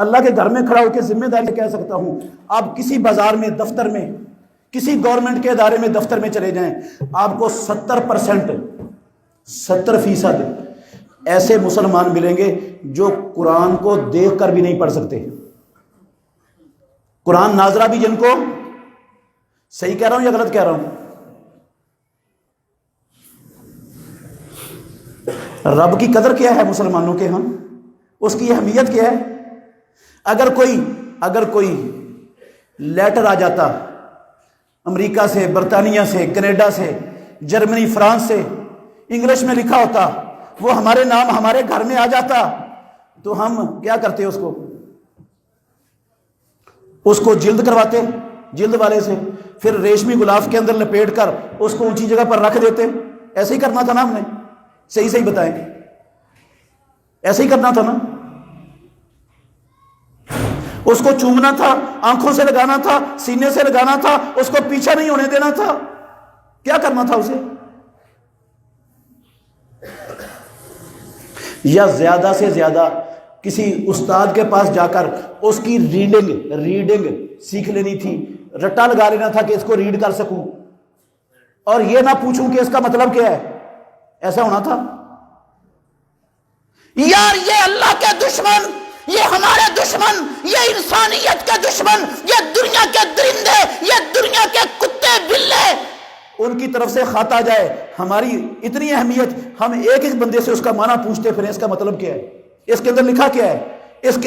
اللہ کے گھر میں کھڑا ہو کے ذمہ داری سے کہہ سکتا ہوں، آپ کسی بازار میں، دفتر میں، کسی گورنمنٹ کے ادارے میں، دفتر میں چلے جائیں، آپ کو 70% ایسے مسلمان ملیں گے جو قرآن کو دیکھ کر بھی نہیں پڑھ سکتے۔ قرآن ناظرہ بھی جن کو، صحیح کہہ رہا ہوں یا غلط کہہ رہا ہوں؟ رب کی قدر کیا ہے مسلمانوں کے ہاں، اس کی اہمیت کیا ہے؟ اگر کوئی لیٹر آ جاتا امریکہ سے، برطانیہ سے، کینیڈا سے، جرمنی، فرانس سے، انگلش میں لکھا ہوتا، وہ ہمارے نام ہمارے گھر میں آ جاتا، تو ہم کیا کرتے؟ اس کو جلد کرواتے جلد والے سے، پھر ریشمی غلاف کے اندر لپیٹ کر اس کو اونچی جگہ پر رکھ دیتے۔ ایسے ہی کرنا تھا نا ہم نے؟ صحیح بتائیں، ایسے ہی کرنا تھا نا؟ اس کو چومنا تھا، آنکھوں سے لگانا تھا، سینے سے لگانا تھا، اس کو پیچھا نہیں ہونے دینا تھا، کیا کرنا تھا اسے؟ یا زیادہ سے زیادہ کسی استاد کے پاس جا کر اس کی ریڈنگ سیکھ لینی تھی، رٹا لگا لینا تھا کہ اس کو ریڈ کر سکوں، اور یہ نہ پوچھوں کہ اس کا مطلب کیا ہے۔ ایسا ہونا تھا؟ یار یہ اللہ کے دشمن، یہ ہمارے دشمن، یہ انسانیت کے دشمن، یہ دنیا کے درندے، یہ دنیا کے کتے بلے، ان کی طرف سے خط آ جائے، ہماری اتنی اہمیت، ہم ایک ایک بندے سے اس کا معنی پوچھتے پھریں، اس کا مطلب کیا ہے، اس کے اندر لکھا کیا ہے،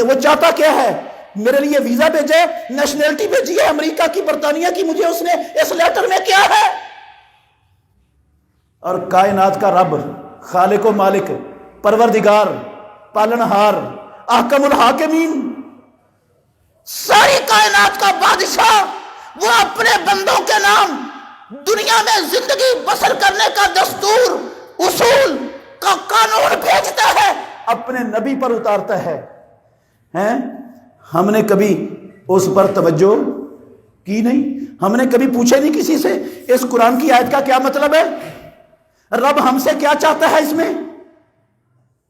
وہ چاہتا کیا ہے، میرے لیے ویزا بھیجے، نیشنلٹی بھیجی ہے امریکہ کی، برطانیہ کی، مجھے اس نے اس لیٹر میں کیا ہے؟ اور کائنات کا رب، خالق و مالک، پروردگار، پالنہار، احکم الحاکمین، ساری کائنات کا بادشاہ، وہ اپنے بندوں کے نام دنیا میں زندگی بسر کرنے کا دستور، اصول کا قانون بھیجتا ہے، اپنے نبی پر اتارتا ہے۔ ہم نے کبھی اس پر توجہ کی نہیں، ہم نے کبھی پوچھا نہیں کسی سے اس قرآن کی آیت کا کیا مطلب ہے، رب ہم سے کیا چاہتا ہے اس میں؟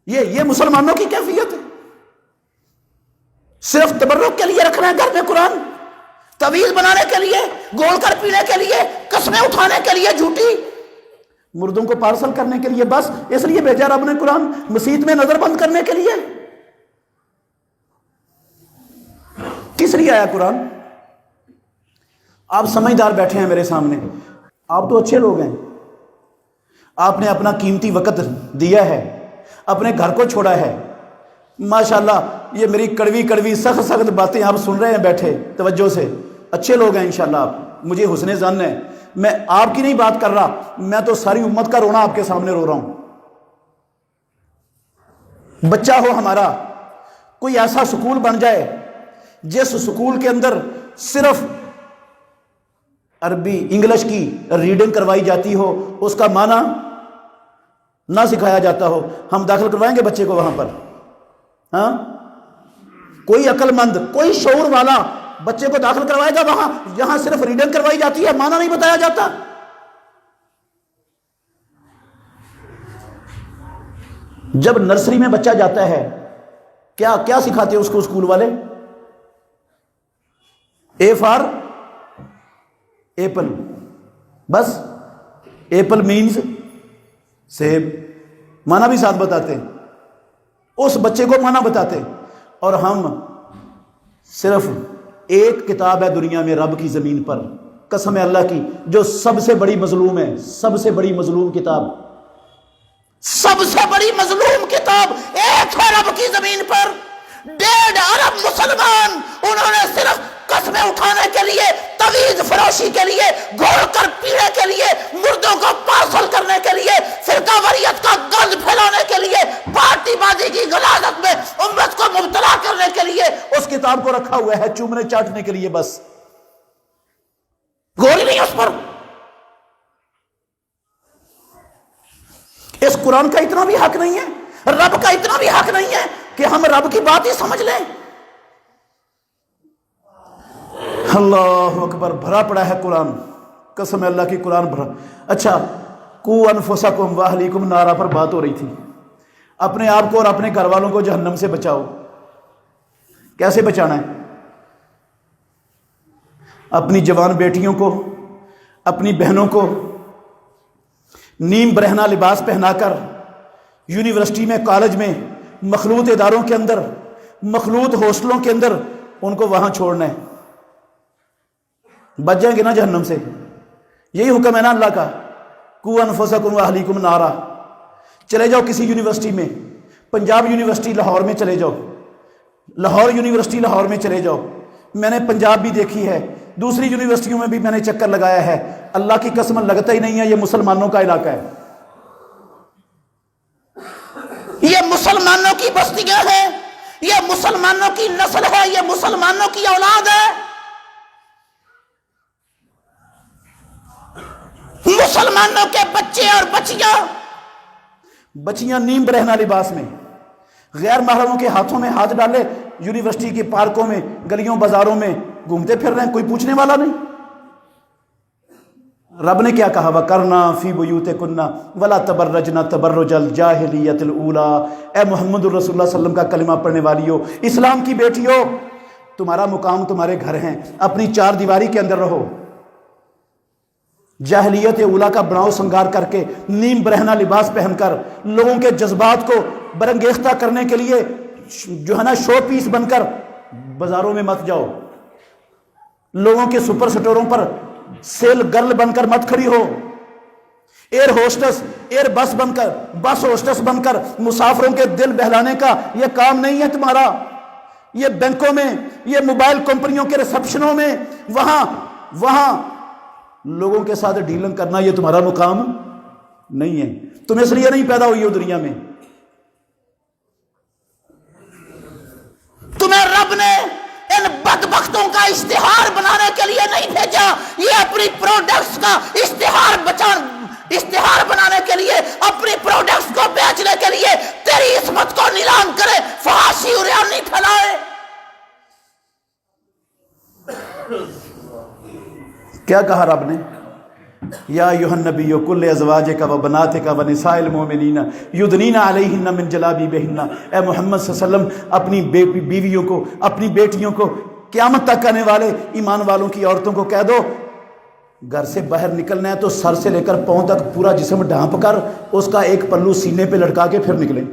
یہ مسلمانوں کی کیفیت ہے۔ صرف تبرک کے لیے رکھنا ہے گھر میں قرآن، طویل بنانے کے لیے، گول کر پینے کے لیے، قسمیں اٹھانے کے لیے جھوٹی، مردوں کو پارسل کرنے کے لیے، بس اس لیے بھیجا رب نے قرآن، مسجد میں نظر بند کرنے کے لیے؟ کس لیے آیا قرآن؟ آپ سمجھدار بیٹھے ہیں میرے سامنے، آپ تو اچھے لوگ ہیں، آپ نے اپنا قیمتی وقت دیا ہے، اپنے گھر کو چھوڑا ہے، ماشاءاللہ یہ میری کڑوی سخت باتیں آپ سن رہے ہیں بیٹھے توجہ سے، اچھے لوگ ہیں انشاءاللہ آپ، مجھے حسن ظن ہے، میں آپ کی نہیں بات کر رہا، میں تو ساری امت کا رونا آپ کے سامنے رو رہا ہوں۔ بچہ ہو ہمارا، کوئی ایسا سکول بن جائے جس سکول کے اندر صرف عربی انگلش کی ریڈنگ کروائی جاتی ہو، اس کا معنی نہ سکھایا جاتا ہو، ہم داخل کروائیں گے بچے کو وہاں پر؟ ہاں، کوئی عقل مند، کوئی شعور والا بچے کو داخل کروائے گا وہاں جہاں صرف ریڈنگ کروائی جاتی ہے، معنی نہیں بتایا جاتا؟ جب نرسری میں بچہ جاتا ہے کیا سکھاتے ہیں اس کو اسکول والے؟ اے فار ایپل، بس ایپل مینز سیب، معنی بھی ساتھ بتاتے ہیں، اس بچے کو معنی بتاتے ہیں، اور ہم صرف ایک کتاب ہے دنیا میں رب کی زمین پر، قسم اللہ کی، جو سب سے بڑی مظلوم ہے، سب سے بڑی مظلوم کتاب، سب سے بڑی مظلوم کتاب ایک ہے رب کی زمین پر۔ 1.5 ارب مسلمان، انہوں نے صرف قسمیں اٹھانے کے لیے، تویز فروشی کے لیے، گھول کر پینے کے لیے، مردوں کو پارسل کرنے کے لیے، فرقہ واریت کا گند پھیلانے کے لیے، پارٹی بازی کی غلاظت میں امت کو مبتلا کرنے کے لیے اس کتاب کو رکھا ہوا ہے، چومنے چاٹنے کے لیے، بس غور نہیں اس پر۔ اس قرآن کا اتنا بھی حق نہیں ہے، رب کا اتنا بھی حق نہیں ہے کہ ہم رب کی بات ہی سمجھ لیں۔ اللہ اکبر، بھرا پڑا ہے قرآن، قسم اللہ کی قرآن بھرا۔ اچھا، قو انفسکم واہلیکم نارا پر بات ہو رہی تھی، اپنے آپ کو اور اپنے گھر والوں کو جہنم سے بچاؤ، کیسے بچانا ہے؟ اپنی جوان بیٹیوں کو، اپنی بہنوں کو نیم برہنہ لباس پہنا کر یونیورسٹی میں، کالج میں، مخلوط اداروں کے اندر، مخلوط ہاسٹلوں کے اندر ان کو وہاں چھوڑنا ہے۔ بچ جائیں گے نا جہنم سے۔ یہی حکم ہے نا اللہ کا، قوا انفسکم واہلیکم نارا۔ چلے جاؤ کسی یونیورسٹی میں، پنجاب یونیورسٹی لاہور میں چلے جاؤ، لاہور یونیورسٹی لاہور میں چلے جاؤ، میں نے پنجاب بھی دیکھی ہے، دوسری یونیورسٹیوں میں بھی میں نے چکر لگایا ہے، اللہ کی قسم لگتا ہی نہیں ہے یہ مسلمانوں کا علاقہ ہے، یہ مسلمانوں کی بستیاں ہیں، یہ مسلمانوں کی نسل ہے، یہ مسلمانوں کی اولاد ہے۔ مسلمانوں کے بچے اور بچیاں نیم برہنہ لباس میں غیر محرموں کے ہاتھوں میں ہاتھ ڈالے یونیورسٹی کے پارکوں میں، گلیوں بازاروں میں گھومتے پھر رہے ہیں، کوئی پوچھنے والا نہیں۔ رب نے کیا کہا؟ وَقَرْنَا فِي بُيُوتِكُنَّ وَلَا تَبَرَّجْنَا تَبَرُّجَ الْجَاهِلِيَّةِ الْأُولَىٰ۔ اے محمد الرسول اللہ صلی اللہ علیہ وسلم کا کلمہ پڑھنے والی ہو، اسلام کی بیٹی ہو، تمہارا مقام تمہارے گھر ہیں، اپنی چار دیواری کے اندر رہو۔ جاہلیت اولا کا بناؤ سنگار کر کے، نیم برہنہ لباس پہن کر، لوگوں کے جذبات کو برانگیختہ کرنے کے لیے جو ہے نا شو پیس بن کر بازاروں میں مت جاؤ، لوگوں کے سپر سٹوروں پر سیل گرل بن کر مت کھڑی ہو، ایئر ہوسٹس، ایئر بس بن کر، بس ہوسٹس بن کر مسافروں کے دل بہلانے کا یہ کام نہیں ہے تمہارا۔ یہ بینکوں میں، یہ موبائل کمپنیوں کے ریسپشنوں میں، وہاں لوگوں کے ساتھ ڈیلنگ کرنا یہ تمہارا مقام نہیں ہے۔ تم اس لیے نہیں پیدا ہوئی ہو دنیا میں، تمہیں رب نے ان بدبختوں کا اشتہار بنانے کے لیے نہیں بھیجا، یہ اپنی پروڈکٹس کا اشتہار بنانے کے لیے، اپنی پروڈکٹس کو بیچنے کے لیے تیری عصمت کو نیلام کرے، فحاشی اور ریانی پھیلائے۔ کیا کہا رب نے؟ یا ایھا النبی قل لازواجک و بناتک و نساء المؤمنین یدنین علیہن من جلابیبہن۔ اے محمد صلی اللہ علیہ وسلم اپنی بیویوں کو، اپنی بیٹیوں کو، قیامت تک آنے والے ایمان والوں کی عورتوں کو کہہ دو گھر سے باہر نکلنا ہے تو سر سے لے کر پاؤں تک پورا جسم ڈھانپ کر اس کا ایک پلو سینے پہ لٹکا کے پھر نکلیں،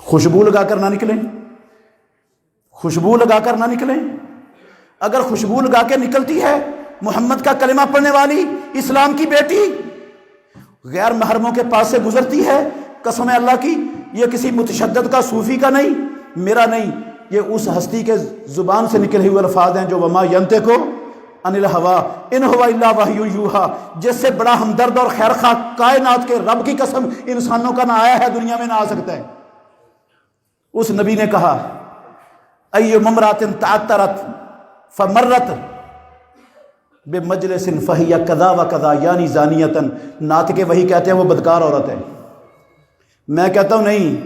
خوشبو لگا کر نہ نکلیں، خوشبو لگا کر نہ نکلیں۔ اگر خوشبو لگا کے نکلتی ہے محمد کا کلمہ پڑھنے والی اسلام کی بیٹی، غیر محرموں کے پاس سے گزرتی ہے، قسم ہے اللہ کی یہ کسی متشدد کا، صوفی کا نہیں، میرا نہیں، یہ اس ہستی کے زبان سے نکلے ہوئے الفاظ ہیں جو وما ینطق عن الہوی ان ھو الا وحی یوحی، جس سے بڑا ہمدرد اور خیر خواہ کائنات کے رب کی قسم انسانوں کا نہ آیا ہے، دنیا میں نہ آ سکتا ہے۔ اس نبی نے کہا ای امرأۃ تعطرت فمرت بمجلس فہی کذا و کذا یعنی زانیتن، نعت کے وہی کہتے ہیں وہ بدکار عورت ہے۔ میں کہتا ہوں نہیں،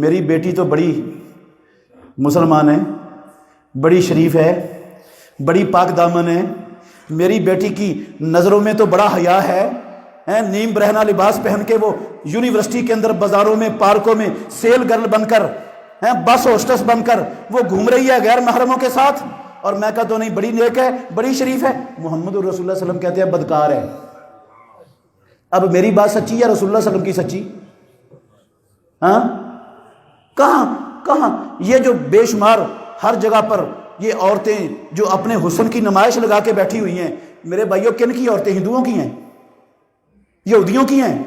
میری بیٹی تو بڑی مسلمان ہے، بڑی شریف ہے، بڑی پاک دامن ہے، میری بیٹی کی نظروں میں تو بڑا حیا ہے، نیم برہنہ لباس پہن کے وہ یونیورسٹی کے اندر، بازاروں میں، پارکوں میں سیل گرل بن کر، بس ہوسٹس بن کر وہ گھوم رہی ہے غیر محرموں کے ساتھ، اور میں کہتا ہوں نہیں بڑی نیک ہے، بڑی شریف ہے۔ محمد رسول اللہ صلی اللہ علیہ وسلم کہتے ہیں بدکار ہے۔ اب میری بات سچی ہے رسول اللہ صلی اللہ علیہ وسلم کی سچی؟ ہاں کہاں یہ جو بے شمار ہر جگہ پر یہ عورتیں جو اپنے حسن کی نمائش لگا کے بیٹھی ہوئی ہیں، میرے بھائیوں کن کی عورتیں؟ ہندوؤں کی ہیں، یہودیوں کی ہیں،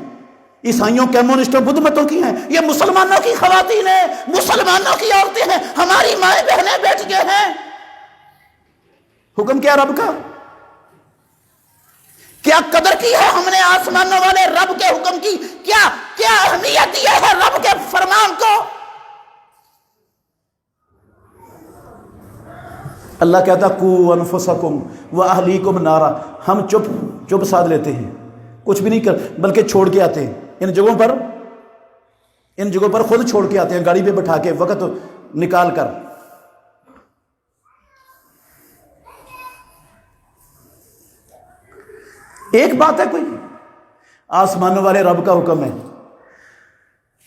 عیسائیوں، کمیونسٹوں، بدھ متوں کی ہیں، یہ مسلمانوں کی خواتین ہیں، مسلمانوں کی عورتیں ہیں، ہماری مائیں بہنیں بیٹیاں ہیں۔ حکم کیا رب کا؟ کیا قدر کی ہے ہم نے آسمانوں والے رب کے حکم کی، کیا اہمیت دی ہے رب کے فرمان کو۔ اللہ کہتا قوا انفسکم واہلیکم نارا، ہم چپ ساتھ لیتے ہیں، کچھ بھی نہیں کر، بلکہ چھوڑ کے آتے ہیں ان جگہوں پر خود چھوڑ کے آتے ہیں، گاڑی پہ بٹھا کے وقت نکال کر۔ ایک بات ہے کوئی، آسمانوں والے رب کا حکم ہے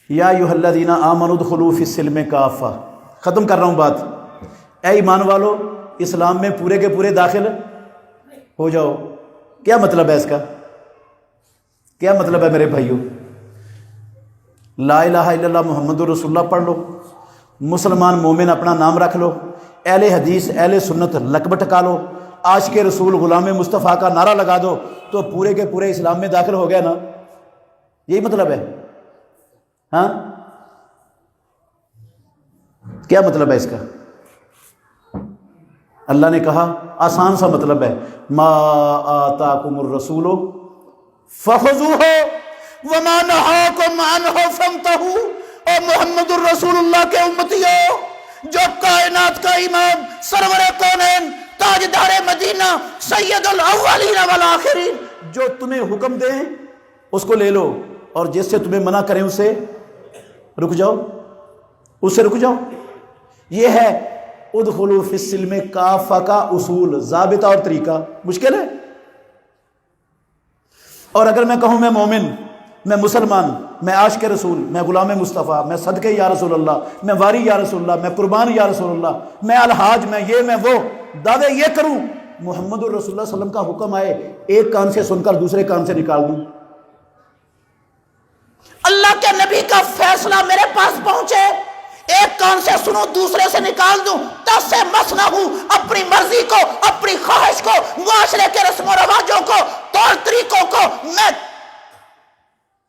یا ایھا الذین آمنوا ادخلوا فی السلم کافہ، ختم کر رہا ہوں بات. اے ایمان والو, اسلام میں پورے کے پورے داخل ہو جاؤ. کیا مطلب ہے اس کا؟ کیا مطلب ہے میرے بھائیوں؟ لا الہ الا اللہ محمد رسول اللہ پڑھ لو, مسلمان مومن اپنا نام رکھ لو, اہل حدیث اہل سنت لقب ٹکا لو, عاشق رسول غلام مصطفیٰ کا نعرہ لگا دو, تو پورے کے پورے اسلام میں داخل ہو گیا نا. یہی مطلب ہے؟ ہاں, کیا مطلب ہے اس کا؟ اللہ نے کہا آسان سا مطلب ہے, ما آتاکم الرسول فخذوہ وما نہاکم عنہ فانتہوا. اور محمد الرسول اللہ کے امتیوں, جو کائنات کا امام سرور کونین تاجدار مدینہ سید الاولین والآخرین, جو تمہیں حکم دیں اس کو لے لو, اور جس سے تمہیں منع کریں اسے رک جاؤ, اس سے رک جاؤ. یہ ہے ادخلوا فی السلم کافہ کا اصول, ضابطہ اور طریقہ. مشکل ہے؟ اور اگر میں کہوں میں مومن, میں مسلمان, میں عاشق رسول, میں غلام مصطفیٰ, میں صدقے یا رسول اللہ, میں واری یا رسول اللہ, میں قربان یا رسول اللہ, میں الحاج, میں یہ میں وہ, دعوے یہ کروں, محمد الرسول اللہ صلی اللہ علیہ وسلم کا حکم آئے ایک کان سے سن کر دوسرے کان سے نکال دوں, اللہ کے نبی کا فیصلہ میرے پاس پہنچے ایک کان سے سنوں دوسرے سے نکال دوں, دس سے مس نہ ہوں, اپنی مرضی کو, اپنی خواہش کو, معاشرے کے رسم و رواجوں کو, طور طریقوں کو میں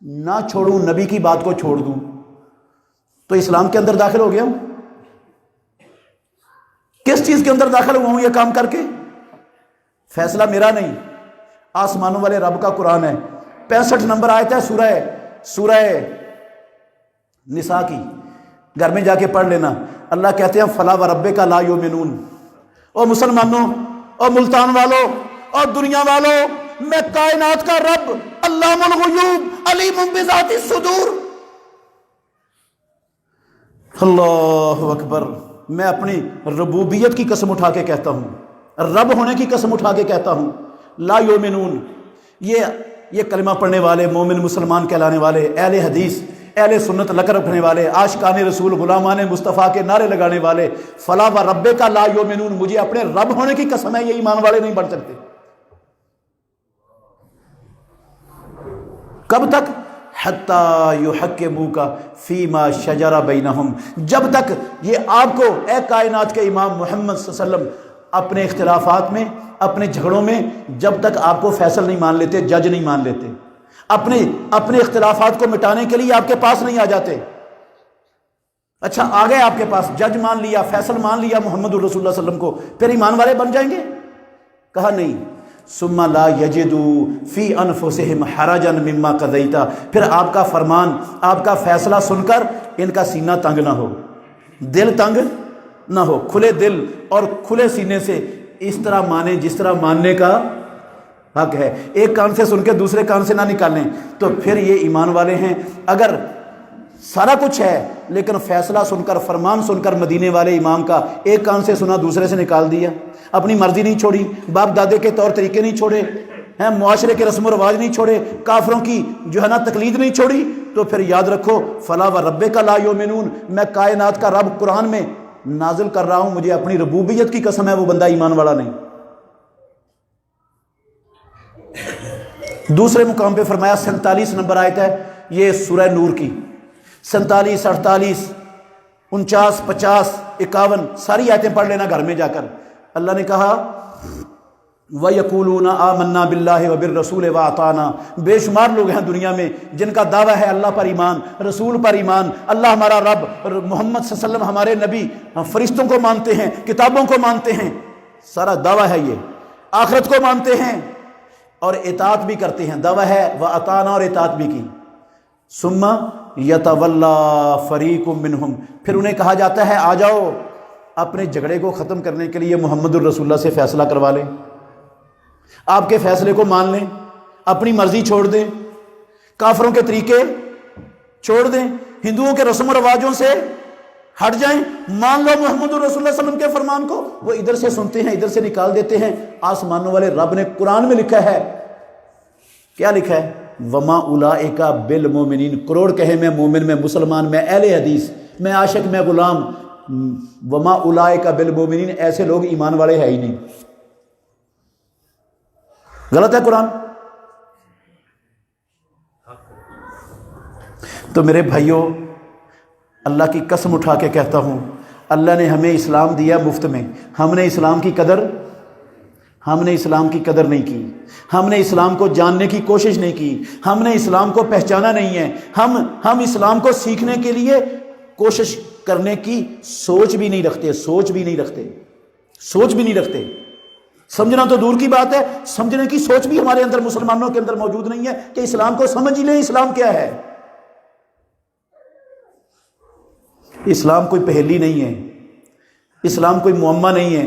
نہ چھوڑوں, نبی کی بات کو چھوڑ دوں, تو اسلام کے اندر داخل ہو گیا ہوں. کس چیز کے اندر داخل ہوا ہوں یہ کام کر کے؟ فیصلہ میرا نہیں, آسمانوں والے رب کا قرآن ہے. 65 نمبر آیت ہے سورہ نساء کی, گھر میں جا کے پڑھ لینا. اللہ کہتے ہیں فلا وربک لا یؤمنون. اور مسلمانوں اور ملتان والوں اور دنیا والوں, میں کائنات کا رب علام الغیوب علیم بذات الصدور, اللہ اکبر, میں اپنی ربوبیت کی قسم اٹھا کے کہتا ہوں, رب ہونے کی قسم اٹھا کے کہتا ہوں, لا یؤمنون. یہ کلمہ پڑھنے والے مومن مسلمان کہلانے والے, اہل حدیث اہل سنت لقب رکھنے والے, عاشقان رسول غلامان مصطفیٰ کے نعرے لگانے والے, فلا وربک لا یؤمنون, مجھے اپنے رب ہونے کی قسم ہے یہ ایمان والے نہیں بن سکتے. کب تک؟ حتی یحکموک فیما شجر بینہم, جب تک یہ آپ کو اے کائنات کے امام محمد صلی اللہ علیہ وسلم اپنے اختلافات میں, اپنے جھگڑوں میں, جب تک آپ کو فیصل نہیں مان لیتے, جج نہیں مان لیتے, اپنے اختلافات کو مٹانے کے لیے آپ کے پاس نہیں آ جاتے. اچھا آ گئے آپ کے پاس, جج مان لیا, فیصل مان لیا محمد الرسول اللہ صلی اللہ علیہ وسلم کو, پھر ایمان والے بن جائیں گے؟ کہا نہیں. ثم لا یجدوا فی انفسہم حرجا مما قضیت, پھر آپ کا فرمان, آپ کا فیصلہ سن کر ان کا سینہ تنگ نہ ہو, دل تنگ نہ ہو, کھلے دل اور کھلے سینے سے اس طرح مانیں جس طرح ماننے کا حق ہے. ایک کان سے سن کے دوسرے کان سے نہ نکالیں, تو پھر یہ ایمان والے ہیں. اگر سارا کچھ ہے لیکن فیصلہ سن کر, فرمان سن کر مدینے والے امام کا ایک کان سے سنا دوسرے سے نکال دیا, اپنی مرضی نہیں چھوڑی, باپ دادے کے طور طریقے نہیں چھوڑے ہیں, معاشرے کے رسم و رواج نہیں چھوڑے, کافروں کی جو ہے نا تقلید نہیں چھوڑی, تو پھر یاد رکھو فلا وربک لا یؤمنون, میں کائنات کا رب قرآن میں نازل کر رہا ہوں, مجھے اپنی ربوبیت کی قسم ہے وہ بندہ ایمان والا نہیں. دوسرے مقام پہ فرمایا 47 نمبر آیت ہے یہ سورہ نور کی, 47 48 49 50 51 ساری آیتیں پڑھ لینا گھر میں جا کر. اللہ نے کہا وَيَقُولُونَ آمَنَّا بِاللَّهِ وَبِالرَّسُولِ وَأَطَعْنَا, بے شمار لوگ ہیں دنیا میں جن کا دعویٰ ہے اللہ پر ایمان, رسول پر ایمان, اللہ ہمارا رب, محمد صلی اللہ علیہ وسلم ہمارے نبی, فرشتوں کو مانتے ہیں, کتابوں کو مانتے ہیں, سارا دعویٰ ہے یہ, آخرت کو مانتے ہیں اور اطاعت بھی کرتے ہیں, دعویٰ ہے وَأَطَعْنَا اور اطاعت بھی کی. ثُمَّ يَتَوَلَّى فَرِيقٌ مِّنْهُمْ, پھر انہیں کہا جاتا ہے آ جاؤ اپنے جھگڑے کو ختم کرنے کے لیے محمد الرسول اللہ سے فیصلہ کروا لیں, آپ کے فیصلے کو مان لیں, اپنی مرضی چھوڑ دیں, کافروں کے طریقے چھوڑ دیں, ہندوؤں کے رسم و رواجوں سے ہٹ جائیں, مان لو محمد الرسول اللہ صلی اللہ علیہ وسلم کے فرمان کو. وہ ادھر سے سنتے ہیں ادھر سے نکال دیتے ہیں. آسمانوں والے رب نے قرآن میں لکھا ہے, کیا لکھا ہے؟ وما اولئک بالمؤمنین, کروڑ کہے میں مومن, میں مسلمان, میں اہل حدیث, میں عاشق, میں غلام, وما اولئک بالمؤمنین، ایسے لوگ ایمان والے ہے ہی نہیں. غلط ہے قرآن. تو میرے بھائیوں، اللہ کی قسم اٹھا کے کہتا ہوں، اللہ نے ہمیں اسلام دیا مفت میں، ہم نے اسلام کی قدر نہیں کی، ہم نے اسلام کو جاننے کی کوشش نہیں کی، ہم نے اسلام کو پہچانا نہیں ہے، ہم اسلام کو سیکھنے کے لیے کوشش کرنے کی سوچ بھی نہیں رکھتے. سمجھنا تو دور کی بات ہے، سمجھنے کی سوچ بھی ہمارے اندر، مسلمانوں کے اندر موجود نہیں ہے کہ اسلام کو سمجھ ہی لیں اسلام کیا ہے. اسلام کوئی پہیلی نہیں ہے، اسلام کوئی معمہ نہیں ہے،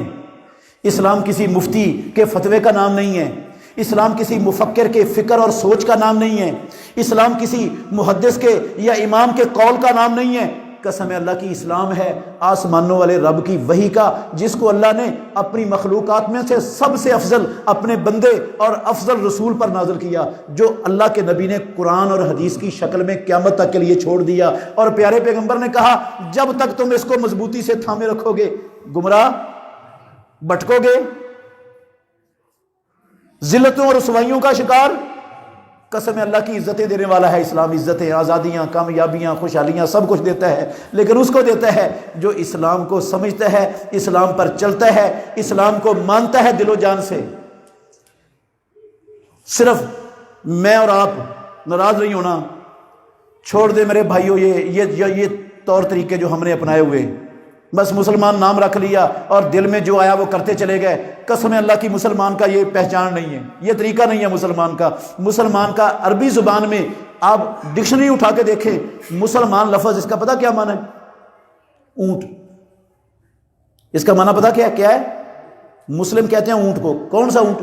اسلام کسی مفتی کے فتوے کا نام نہیں ہے، اسلام کسی مفکر کے فکر اور سوچ کا نام نہیں ہے، اسلام کسی محدث کے یا امام کے قول کا نام نہیں ہے. قسم اللہ کی، اسلام ہے آسمانوں والے رب کی وحی کا، جس کو اللہ نے اپنی مخلوقات میں سے سب سے افضل اپنے بندے اور افضل رسول پر نازل کیا، جو اللہ کے نبی نے قرآن اور حدیث کی شکل میں قیامت تک کے لیے چھوڑ دیا. اور پیارے پیغمبر نے کہا جب تک تم اس کو مضبوطی سے تھامے رکھو گے گمراہ بھٹکو گے، ذلتوں اور رسوائیوں کا شکار. قسم اللہ کی، عزتیں دینے والا ہے اسلام، عزتیں، آزادیاں، کامیابیاں، خوشحالیاں سب کچھ دیتا ہے، لیکن اس کو دیتا ہے جو اسلام کو سمجھتا ہے، اسلام پر چلتا ہے، اسلام کو مانتا ہے دل و جان سے. صرف میں اور آپ ناراض نہیں ہونا، چھوڑ دے میرے بھائیوں یہ طور طریقے جو ہم نے اپنائے ہوئے، بس مسلمان نام رکھ لیا اور دل میں جو آیا وہ کرتے چلے گئے. قسم اللہ کی، مسلمان کا یہ پہچان نہیں ہے، یہ طریقہ نہیں ہے مسلمان کا. مسلمان کا عربی زبان میں آپ ڈکشنری اٹھا کے دیکھیں، مسلمان لفظ اس کا پتہ کیا معنی ہے؟ اونٹ. اس کا معنی پتہ کیا ہے؟ مسلم کہتے ہیں اونٹ کو. کون سا اونٹ؟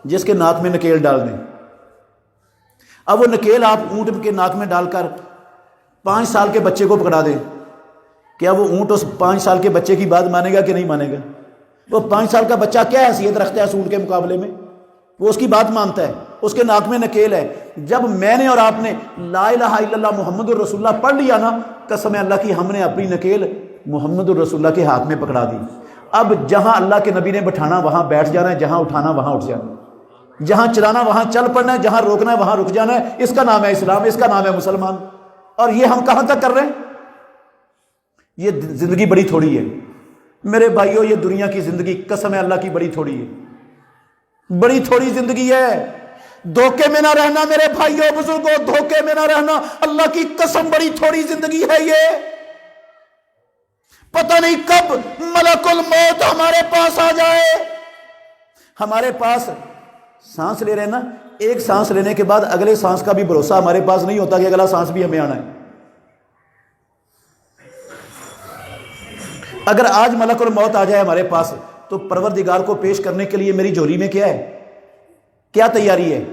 جس کے ناک میں نکیل ڈال دیں. اب وہ نکیل آپ اونٹ کے ناک میں ڈال کر 5 سال کے بچے کو پکڑا دیں، کیا وہ اونٹ اس 5 سال کے بچے کی بات مانے گا کہ نہیں مانے گا؟ وہ 5 سال کا بچہ کیا حیثیت رکھتا ہے اس اونٹ کے مقابلے میں؟ وہ اس کی بات مانتا ہے، اس کے ناک میں نکیل ہے. جب میں نے اور آپ نے لا الہ الا اللہ محمد الرسول اللہ پڑھ لیا نا، قسم اللہ کی، ہم نے اپنی نکیل محمد الرسول اللہ کے ہاتھ میں پکڑا دی. اب جہاں اللہ کے نبی نے بٹھانا وہاں بیٹھ جانا ہے، جہاں اٹھانا وہاں اٹھ جانا ہے، جہاں چلانا وہاں چل پڑنا ہے، جہاں روکنا ہے وہاں رک جانا ہے. اس کا نام ہے اسلام، اس کا نام ہے مسلمان. اور یہ ہم کہاں تک کر رہے ہیں؟ یہ زندگی بڑی تھوڑی ہے میرے بھائیوں، یہ دنیا کی زندگی قسم اللہ کی بڑی تھوڑی ہے، بڑی تھوڑی زندگی ہے. دھوکے میں نہ رہنا میرے بھائیوں بزرگوں، دھوکے میں نہ رہنا. اللہ کی قسم بڑی تھوڑی زندگی ہے یہ. پتہ نہیں کب ملک الموت ہمارے پاس آ جائے. ہمارے پاس سانس لے رہے نا، ایک سانس لینے کے بعد اگلے سانس کا بھی بھروسہ ہمارے پاس نہیں ہوتا کہ اگلا سانس بھی ہمیں آنا ہے. اگر آج ملک الموت آ جائے ہمارے پاس تو پروردگار کو پیش کرنے کے لیے میری جھولی میں کیا ہے؟ کیا تیاری ہے؟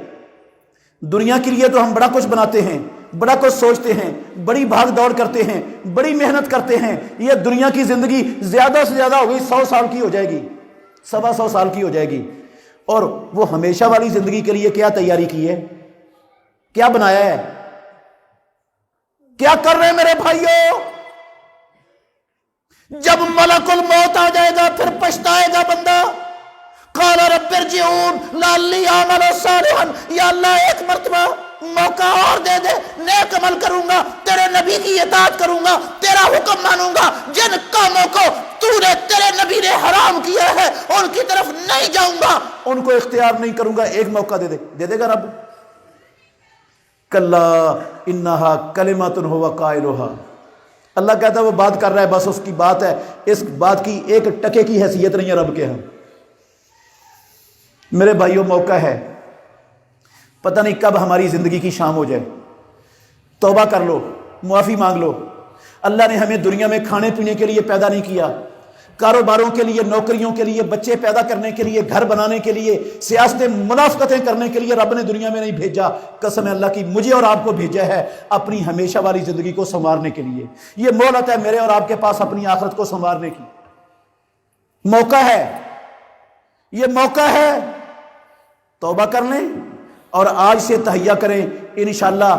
دنیا کے لیے تو ہم بڑا کچھ بناتے ہیں، بڑا کچھ سوچتے ہیں، بڑی بھاگ دوڑ کرتے ہیں، بڑی محنت کرتے ہیں. یہ دنیا کی زندگی زیادہ سے زیادہ ہوگی 100 سال کی ہو جائے گی، 125 سال کی ہو جائے گی. اور وہ ہمیشہ والی زندگی کے لیے کیا تیاری کی ہے؟ کیا بنایا ہے؟ کیا کر رہے ہیں میرے بھائیوں؟ جب ملک الموت آ جائے گا پھر پچھتائے گا بندہ. قال رب ارجعون لعلی اعمل صالحا، یا اللہ ایک مرتبہ موقع اور دے دے، نیک عمل کروں گا، تیرے نبی کی اطاعت کروں گا، تیرا حکم مانوں گا، جن کاموں کو تو نے تیرے نبی نے حرام کیا ہے ان کی طرف نہیں جاؤں گا، ان کو اختیار نہیں کروں گا. ایک موقع دے دے گا رب. کلا انہا کلمۃ ھو قائلھا. اللہ کہتا ہے وہ بات کر رہا ہے، بس اس کی بات ہے، اس بات کی ایک ٹکے کی حیثیت نہیں ہے رب کے ہاں. میرے بھائیوں موقع ہے، پتہ نہیں کب ہماری زندگی کی شام ہو جائے. توبہ کر لو، معافی مانگ لو. اللہ نے ہمیں دنیا میں کھانے پینے کے لیے پیدا نہیں کیا، کاروباروں کے لیے، نوکریوں کے لیے، بچے پیدا کرنے کے لیے، گھر بنانے کے لیے، سیاستیں، منافقتیں کرنے کے لیے رب نے دنیا میں نہیں بھیجا. قسم اللہ کی، مجھے اور آپ کو بھیجا ہے اپنی ہمیشہ والی زندگی کو سنوارنے کے لیے. یہ مہلت ہے میرے اور آپ کے پاس اپنی آخرت کو سنوارنے کی. موقع ہے، یہ موقع ہے. توبہ کر لیں اور آج سے تہیہ کریں انشاءاللہ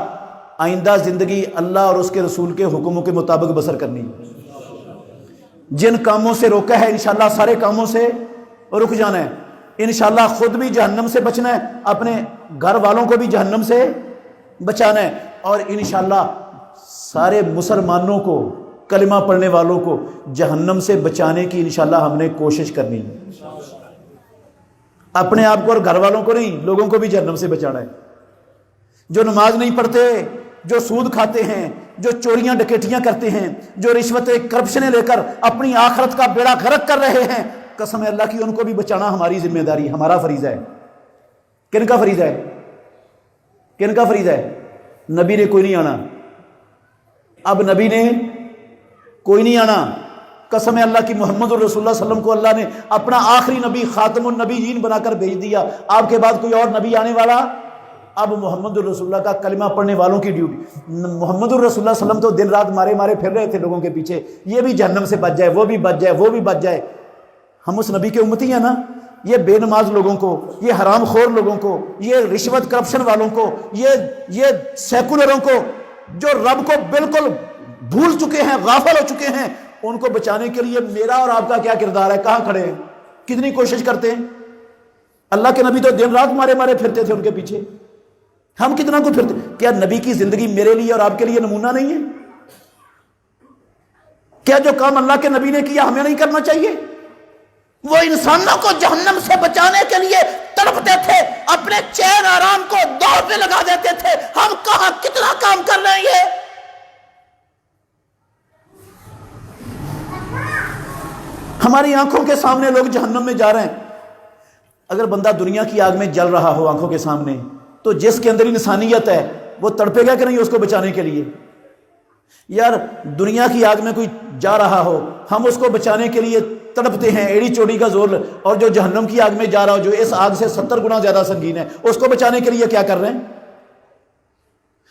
آئندہ زندگی اللہ اور اس کے رسول کے حکموں کے مطابق بسر کرنی. جن کاموں سے روکا ہے انشاءاللہ سارے کاموں سے رک جانا ہے، انشاءاللہ خود بھی جہنم سے بچنا ہے، اپنے گھر والوں کو بھی جہنم سے بچانا ہے، اور انشاءاللہ سارے مسلمانوں کو، کلمہ پڑھنے والوں کو جہنم سے بچانے کی انشاءاللہ ہم نے کوشش کرنی ہے، اپنے آپ کو اور گھر والوں کو نہیں، لوگوں کو بھی جہنم سے بچانا ہے۔ جو نماز نہیں پڑھتے، جو سود کھاتے ہیں، جو چوریاں ڈکیٹیاں کرتے ہیں، جو رشوتیں کرپشنیں لے کر اپنی آخرت کا بیڑا غرق کر رہے ہیں، قسم اللہ کی ان کو بھی بچانا ہماری ذمہ داری، ہمارا فریضہ ہے۔ کن کا فریضہ ہے؟ کن کا فریضہ ہے؟ نبی نے کوئی نہیں آنا، اب نبی نے کوئی نہیں آنا، قسم اللہ کی محمد الرسول اللہ صلی اللہ علیہ وسلم کو اللہ نے اپنا آخری نبی خاتم النبیین بنا کر بھیج دیا، آپ کے بعد کوئی اور نبی آنے والا، اب محمد الرسول اللہ کا کلمہ پڑھنے والوں کی ڈیوٹی۔ محمد الرسول اللہ صلی اللہ علیہ وسلم تو دن رات مارے مارے پھر رہے تھے لوگوں کے پیچھے، یہ بھی جہنم سے بچ جائے، وہ بھی بچ جائے، وہ بھی بچ جائے۔ ہم اس نبی کے امتی ہیں نا، یہ بے نماز لوگوں کو، یہ حرام خور لوگوں کو، یہ رشوت کرپشن والوں کو، یہ سیکولروں کو جو رب کو بالکل بھول چکے ہیں، غافل ہو چکے ہیں، ان کو بچانے کے لیے میرا اور آپ کا کیا کردار ہے؟ کہاں کھڑے ہیں؟ کتنی کوشش کرتے ہیں؟ اللہ کے نبی تو دن رات مارے مارے پھرتے تھے ان کے پیچھے، ہم کتنا کو پھرتے؟ کیا نبی کی زندگی میرے لیے اور آپ کے لیے نمونہ نہیں ہے؟ کیا جو کام اللہ کے نبی نے کیا ہمیں نہیں کرنا چاہیے؟ وہ انسانوں کو جہنم سے بچانے کے لیے تڑپتے تھے، اپنے چین آرام کو دوڑ پہ لگا دیتے تھے، ہم کہاں کتنا کام کر رہے ہیں؟ ہماری آنکھوں کے سامنے لوگ جہنم میں جا رہے ہیں۔ اگر بندہ دنیا کی آگ میں جل رہا ہو آنکھوں کے سامنے، تو جس کے اندر انسانیت ہے وہ تڑپے گا کہ نہیں اس کو بچانے کے لیے؟ یار دنیا کی آگ میں کوئی جا رہا ہو، ہم اس کو بچانے کے لیے تڑپتے ہیں، ایڑی چوڑی کا زور، اور جو جہنم کی آگ میں جا رہا ہو، جو اس آگ سے 70 گنا زیادہ سنگین ہے، اس کو بچانے کے لیے کیا کر رہے ہیں؟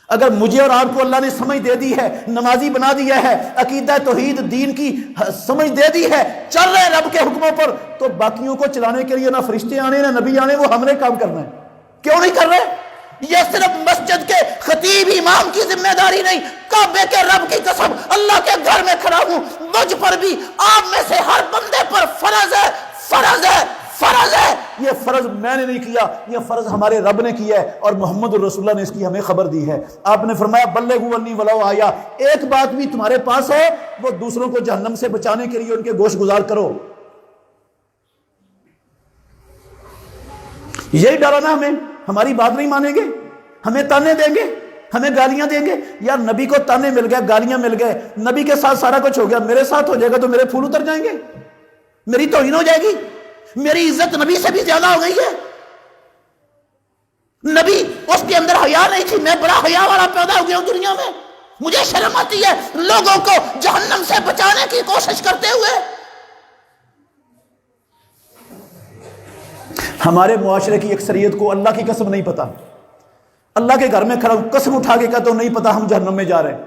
اگر مجھے اور آپ کو اللہ نے سمجھ دے دی ہے، نمازی بنا دیا ہے، عقیدہ توحید دین کی سمجھ دے دی ہے، چل رہے ہیں رب کے حکموں پر، تو باقیوں کو چلانے کے لیے نہ فرشتے آنے نہ نبی آنے، وہ ہم نے کام کرنا ہے۔ کیوں نہیں کر رہے؟ یہ صرف مسجد کے خطیب امام کی ذمہ داری نہیں، کعبے کے رب کی قسم اللہ کے گھر میں کھڑا ہوں، مجھ پر بھی، آپ میں سے ہر بندے پر فرض ہے، فرض ہے، فرض ہے۔ یہ فرض میں نے نہیں کیا، یہ فرض ہمارے رب نے کیا ہے، اور محمد الرسول اللہ نے اس کی ہمیں خبر دی ہے۔ آپ نے فرمایا بلغوا انی ولو آیا، ایک بات بھی تمہارے پاس ہے وہ دوسروں کو جہنم سے بچانے کے لیے ان کے گوشت گزار کرو۔ یہی ڈرا نا ہمیں، ہماری بات نہیں مانیں گے، ہمیں تانے دیں گے، ہمیں گالیاں دیں گے۔ یار نبی کو تانے مل گئے، گالیاں مل گئے، نبی کے ساتھ سارا کچھ ہو گیا، میرے ساتھ ہو جائے گا تو میرے پھول اتر جائیں گے، میری توہین ہو جائے گی، میری عزت نبی سے بھی زیادہ ہو گئی ہے۔ نبی اس کے اندر حیا نہیں تھی، میں بڑا حیا والا پیدا ہو گیا ہوں دنیا میں، مجھے شرم آتی ہے لوگوں کو جہنم سے بچانے کی کوشش کرتے ہوئے۔ ہمارے معاشرے کی اکثریت کو اللہ کی قسم نہیں پتا، اللہ کے گھر میں کھڑا ہوں قسم اٹھا کے کہتا ہوں نہیں پتا ہم جہنم میں جا رہے ہیں،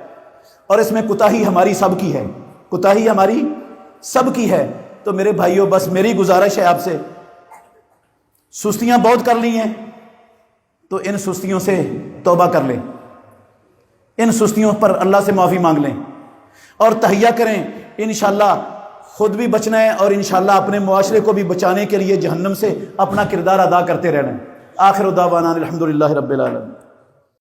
اور اس میں کوتاہی ہماری سب کی ہے، کوتاہی ہماری سب کی ہے۔ تو میرے بھائیوں بس میری گزارش ہے آپ سے، سستیاں بہت کر لی ہیں تو ان سستیوں سے توبہ کر لیں، ان سستیوں پر اللہ سے معافی مانگ لیں اور تہیہ کریں، انشاءاللہ خود بھی بچنا ہے اور انشاءاللہ اپنے معاشرے کو بھی بچانے کے لیے جہنم سے اپنا کردار ادا کرتے رہنا ہے۔ آخر دعوانا الحمدللہ رب العالمین۔